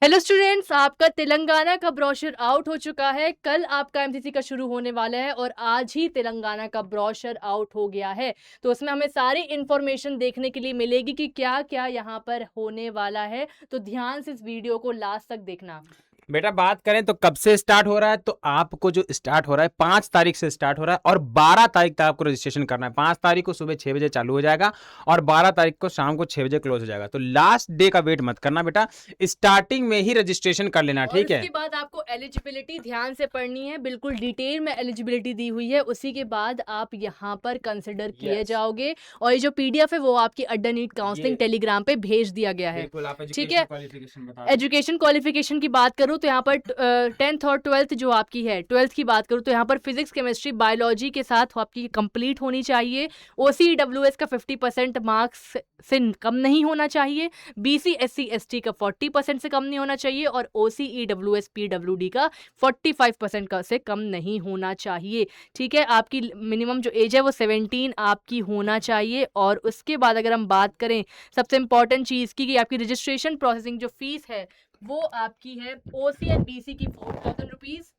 Hello students, आपका तेलंगाना का brochure out हो चुका है। कल आपका एमसीसी का शुरू होने वाला है और आज ही तेलंगाना का ब्रोशर आउट हो गया है। तो उसमें हमें सारी इन्फॉर्मेशन देखने के लिए मिलेगी कि क्या क्या यहाँ पर होने वाला है। तो ध्यान से इस वीडियो को लास्ट तक देखना। बेटा बात करें तो कब से स्टार्ट हो रहा है, तो आपको जो स्टार्ट हो रहा है 5 तारीख से स्टार्ट हो रहा है और 12 तारीख तक आपको रजिस्ट्रेशन करना है। 5 तारीख को सुबह 6 बजे चालू हो जाएगा और 12 तारीख को शाम को 6 बजे क्लोज हो जाएगा। तो लास्ट डे का वेट मत करना बेटा, स्टार्टिंग में ही रजिस्ट्रेशन कर लेना, और ठीक है। उसके बाद आपको एलिजिबिलिटी ध्यान से पढ़नी है, बिल्कुल डिटेल में एलिजिबिलिटी दी हुई है। उसी के बाद आप यहाँ पर कंसिडर किए जाओगे और ये जो पीडीएफ है वो आपकी अड्डा नीट काउंसलिंग टेलीग्राम पे भेज दिया गया है। ठीक है, एजुकेशन क्वालिफिकेशन की बात करूँ तो यहाँ पर 10th और 12th जो आपकी है, 12th की बात करूँ तो यहाँ पर फिजिक्स केमिस्ट्री बायोलॉजी के साथ आपकी कंप्लीट होनी चाहिए। OCWS का 50% मार्क्स से कम नहीं होना चाहिए। BC SC ST का 40% से कम नहीं होना चाहिए और OCEWS PWD का 45% से कम नहीं होना चाहिए। ठीक है, आपकी मिनिमम जो एज है वो 17 आपकी होना चाहिए। और उसके बाद अगर हम बात करें सबसे इंपॉर्टेंट चीज़ की, कि आपकी रजिस्ट्रेशन प्रोसेसिंग जो फीस है वो आपकी है OC एंड BC की 4,000 रुपीज़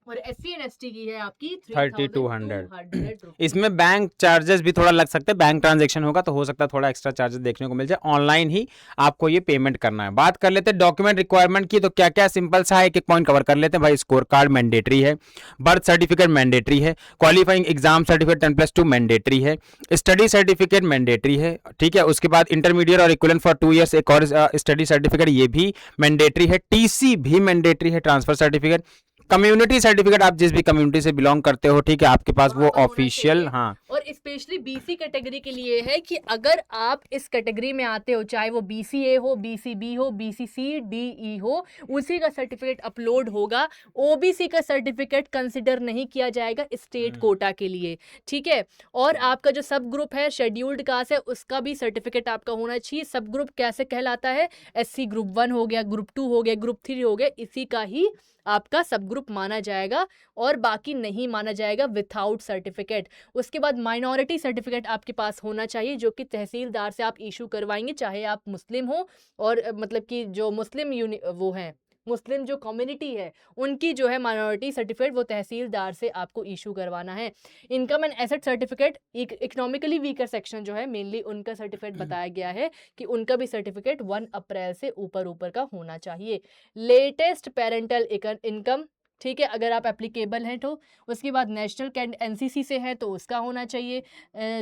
और SC एंड ST की है आपकी 3200। इसमें बैंक चार्जेस भी थोड़ा लग सकते हैं, बैंक ट्रांजेक्शन होगा तो हो सकता है थोड़ा एक्स्ट्रा चार्जेस देखने को मिल जाए। ऑनलाइन ही आपको ये पेमेंट करना है। बात कर लेते हैं डॉक्यूमेंट रिक्वायरमेंट की, तो क्या क्या सिंपल सा है, एक एक पॉइंट कवर कर लेते हैं भाई। स्कोर कार्ड मैंडेटरी है, बर्थ सर्टिफिकेट मैंडेटरी है, क्वालिफाइंग एग्जाम सर्टिफिकेट 10+2 मैंडेटरी है, स्टडी सर्टिफिकेट मैंडेटरी है, ठीक है। उसके बाद इंटरमीडिएट और इक्विवेलेंट फॉर 2 ईयर्स एक और स्टडी सर्टिफिकेट ये भी मैंडेटरी है, टीसी भी मैंडेटरी है, ट्रांसफर सर्टिफिकेट, कम्युनिटी सर्टिफिकेट आप जिस भी कम्युनिटी से बिलोंग करते हो, ठीक है, आपके पास वो ऑफिशियल। हाँ, और स्पेशली BC कैटेगरी के लिए है कि अगर आप इस कैटेगरी में आते हो, चाहे वो BCA हो, BCB हो, BCC-DE हो, उसी का सर्टिफिकेट अपलोड होगा। OBC का सर्टिफिकेट कंसिडर नहीं किया जाएगा स्टेट कोटा के लिए, ठीक है। और आपका जो सब ग्रुप है, शेड्यूल्ड कास्ट है, उसका भी सर्टिफिकेट आपका होना चाहिए। सब ग्रुप कैसे कहलाता है? SC ग्रुप 1 हो गया, ग्रुप 2 हो गया, ग्रुप 3 हो गया, इसी का ही आपका सब ग्रुप माना जाएगा और बाकी नहीं माना जाएगा विथआउट सर्टिफिकेट। उसके बाद माइनॉरिटी सर्टिफिकेट आपके पास होना चाहिए, जो कि तहसीलदार से आप इशू करवाएंगे, चाहे आप मुस्लिम हो। और मतलब कि जो मुस्लिम वो हैं, मुस्लिम जो कम्युनिटी है, उनकी जो है माइनॉरिटी सर्टिफिकेट वो तहसीलदार से आपको इशू करवाना है। Income and asset certificate, economically weaker section जो है मेनली उनका सर्टिफिकेट बताया गया है कि उनका भी सर्टिफिकेट 1 अप्रैल से ऊपर ऊपर का होना चाहिए। लेटेस्ट पेरेंटल इनकम, ठीक है, अगर आप एप्लीकेबल हैं तो। उसके बाद नेशनल NCC से है तो उसका होना चाहिए।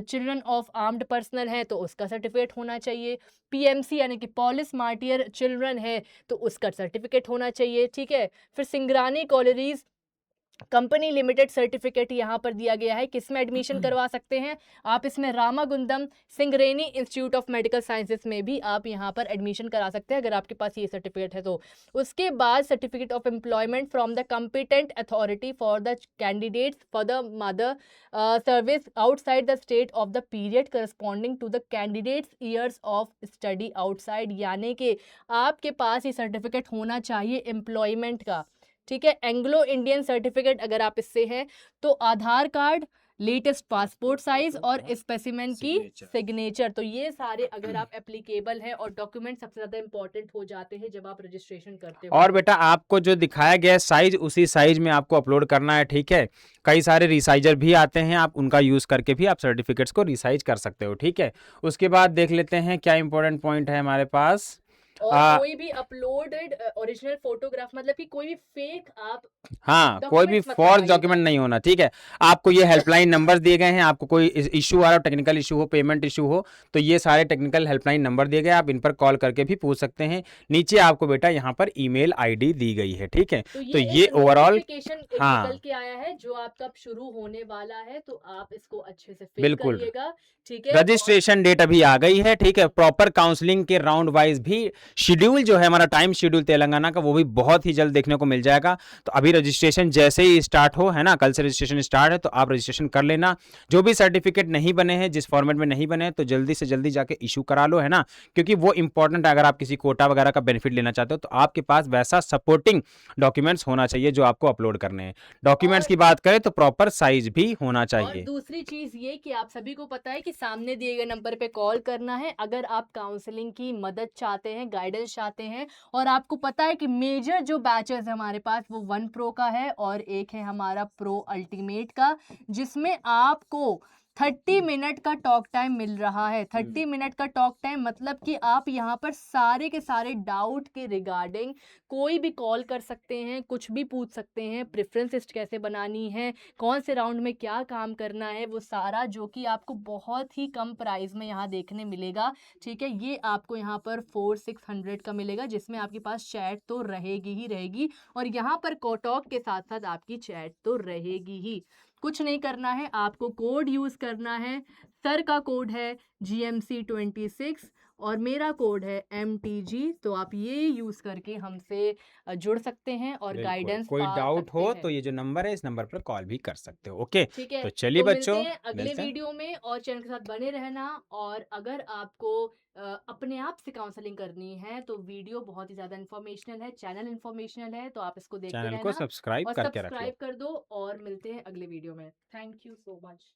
चिल्ड्रन ऑफ आर्म्ड पर्सनल है तो उसका सर्टिफिकेट होना चाहिए। PMC यानी कि पुलिस मार्टियर चिल्ड्रन है तो उसका सर्टिफिकेट होना चाहिए, ठीक है। फिर सिंगरानी कॉलेरीज कंपनी लिमिटेड सर्टिफिकेट यहाँ पर दिया गया है। किस में एडमिशन करवा सकते हैं आप? इसमें Ramagundam Singareni institute of medical sciences में भी आप यहाँ पर एडमिशन करा सकते हैं अगर आपके पास ये सर्टिफिकेट है तो। उसके बाद certificate of employment from the competent authority for the candidates for the mother service outside the state of the period corresponding to the candidates years of study outside, यानी कि आपके पास ये सर्टिफिकेट होना चाहिए एम्प्लॉयमेंट का, ठीक है। एंग्लो इंडियन सर्टिफिकेट अगर आप इससे हैं तो आधार कार्ड, लेटेस्ट पासपोर्ट साइज और स्पेसिमेन की सिग्नेचर, तो ये सारे अगर आप एप्लीकेबल हैं। और डॉक्यूमेंट सबसे ज्यादा इंपॉर्टेंट हो जाते हैं जब आप रजिस्ट्रेशन करते हो। और बेटा आपको जो दिखाया गया है साइज, उसी साइज में आपको अपलोड करना है, ठीक है। कई सारे रिसाइजर भी आते हैं, आप उनका यूज करके भी आप सर्टिफिकेट्स को रिसाइज कर सकते हो, ठीक है। उसके बाद देख लेते हैं क्या इंपॉर्टेंट पॉइंट है हमारे पास। और कोई भी अपलोडेड ओरिजिनल फोटोग्राफ, मतलब कि कोई भी फेक आप, हाँ, कोई भी फॉर्ज डॉक्यूमेंट नहीं होना, ठीक है। आपको ये हेल्पलाइन नंबर दिए गए हैं, आपको कोई इशू आ रहा हो, टेक्निकल इशू हो, पेमेंट इशू हो, तो ये सारे टेक्निकल हेल्पलाइन नंबर दिए गए, आप इन पर कॉल करके भी पूछ सकते हैं। नीचे आपको बेटा यहाँ पर ईमेल आईडी दी गई है, ठीक है। तो ये ओवरऑल हाँ निकल के आया है जो आपका शुरू होने वाला है, तो आप इसको अच्छे से फिल बिल्कुल, करिएगा, ठीक है। रजिस्ट्रेशन डेट अभी आ गई है, ठीक है। प्रॉपर काउंसलिंग के राउंड वाइज भी शेड्यूल जो है हमारा, टाइम शेड्यूल तेलंगाना का, वो भी बहुत ही जल्द देखने को मिल जाएगा। तो अभी रजिस्ट्रेशन जैसे ही स्टार्ट हो, है ना, कल से रजिस्ट्रेशन स्टार्ट है, तो आप रजिस्ट्रेशन कर लेना। जो भी सर्टिफिकेट नहीं बने हैं, जिस फॉर्मेट में नहीं बने हैं, तो जल्दी से जल्दी जाके इशू करा लो, है ना, क्योंकि वो इंपॉर्टेंट है। अगर आप किसी कोटा वगैरह का बेनिफिट लेना चाहते हो तो आपके पास वैसा सपोर्टिंग डॉक्यूमेंट्स होना चाहिए जो आपको अपलोड करने हैं। डॉक्यूमेंट्स की बात करें तो प्रॉपर साइज भी होना चाहिए। और दूसरी चीज ये कि आप सभी को पता है कि सामने दिए गए नंबर पे कॉल करना है अगर आप काउंसलिंग की मदद चाहते हैं, गाइडेंस चाहते हैं और आपको पता है कि मेजर जो बैचेस है हमारे पास वो 1 प्रो का है और एक है हमारा प्रो अल्टीमेट का, जिसमें आपको 30 मिनट का टॉक टाइम मिल रहा है। 30 मिनट का टॉक टाइम मतलब कि आप यहाँ पर सारे के सारे डाउट के रिगार्डिंग कोई भी कॉल कर सकते हैं, कुछ भी पूछ सकते हैं, प्रेफरेंस लिस्ट कैसे बनानी है, कौन से राउंड में क्या काम करना है, वो सारा जो कि आपको बहुत ही कम प्राइस में यहाँ देखने मिलेगा। ठीक है, ये आपको यहाँ पर 4-600 का मिलेगा, जिसमें आपके पास चैट तो रहेगी ही रहेगी और यहाँ पर टॉक के साथ साथ आपकी चैट तो रहेगी ही। कुछ नहीं करना है, आपको कोड यूज करना है। सर का कोड है GMC26 और मेरा कोड है MTG, तो आप ये यूज करके हमसे जुड़ सकते हैं और बिल्कुल, गाइडेंस कोई पा डाउट सकते हो हैं। तो ये जो नंबर है इस नंबर पर कॉल भी कर सकते हो। ओके, ठीक है, तो चलिए तो बच्चों, मिलते हैं अगले मिलते हैं। वीडियो में और चैनल के साथ बने रहना। और अगर आपको अपने आप से काउंसलिंग करनी है तो वीडियो बहुत ही ज़्यादा इन्फॉर्मेशनल है, चैनल इन्फॉर्मेशनल है, तो आप इसको देखते चैनल को रहना सब्सक्राइब और करके रख लो। सब्सक्राइब कर दो और मिलते हैं अगले वीडियो में। Thank you so much.